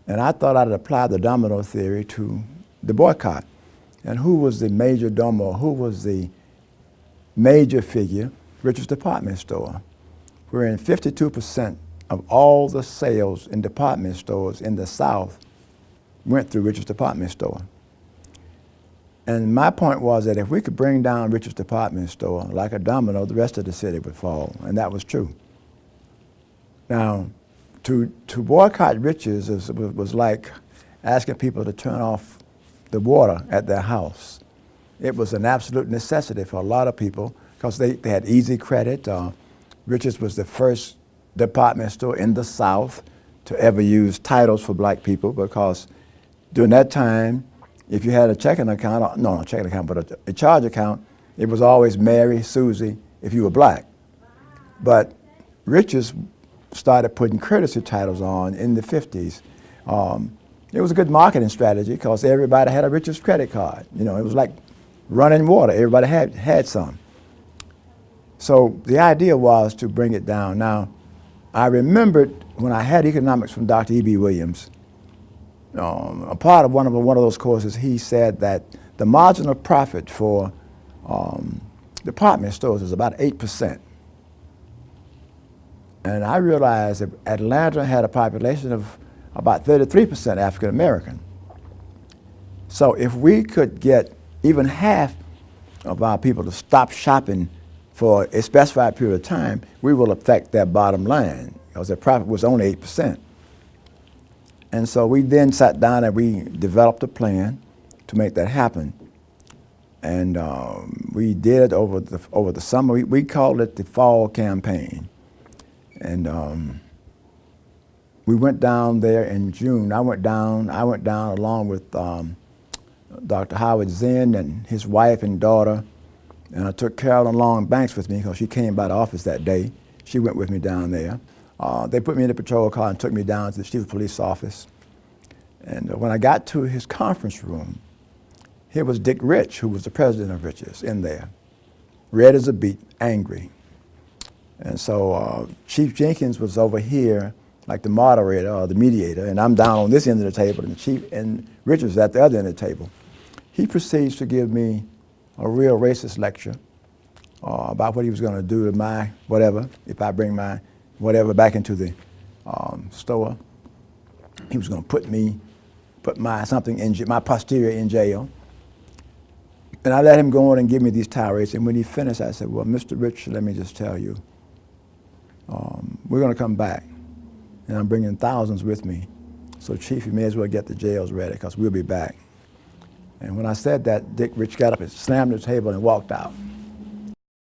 And I thought I'd apply the domino theory to the boycott. And who was the major domo? Who was the major figure? Richard's Department Store, wherein 52% of all the sales in department stores in the South went through Richard's Department Store. And my point was that if we could bring down Richard's Department Store like a domino, the rest of the city would fall, and that was true. Now, to boycott Richard's was like asking people to turn off the water at their house. It was an absolute necessity for a lot of people because they had easy credit. Richard's was the first department store in the South to ever use titles for black people, because during that time, if you had a checking account, not a checking account, but a charge account, it was always Mary, Susie, if you were black. But Richard's started putting courtesy titles on in the 50s. It was a good marketing strategy because everybody had a Richard's credit card. You know, it was like running water. Everybody had some. So the idea was to bring it down. Now, I remembered when I had economics from Dr. E.B. Williams, a part of one of those courses, he said that the margin of profit for department stores is about 8%. And I realized that Atlanta had a population of about 33% African American. So if we could get even half of our people to stop shopping for a specified period of time, we will affect their bottom line, because their profit was only 8%. And so we then sat down and we developed a plan to make that happen. And we did it over the summer. We called it the fall campaign. And we went down there in June. I went down along with Dr. Howard Zinn and his wife and daughter. And I took Carolyn Long Banks with me because she came by the office that day. She went with me down there. They put me in a patrol car and took me down to the chief of police office. And when I got to his conference room, here was Dick Rich, who was the president of Rich's, in there, red as a beet, angry. And so Chief Jenkins was over here, like the moderator or the mediator, and I'm down on this end of the table, and Rich was at the other end of the table. He proceeds to give me a real racist lecture about what he was going to do to my whatever, if I bring my whatever back into the store. He was going to put my posterior in jail. And I let him go on and give me these tirades. And when he finished, I said, well, Mr. Rich, let me just tell you, we're going to come back. And I'm bringing thousands with me. So, Chief, you may as well get the jails ready because we'll be back. And when I said that, Dick Rich got up and slammed the table and walked out.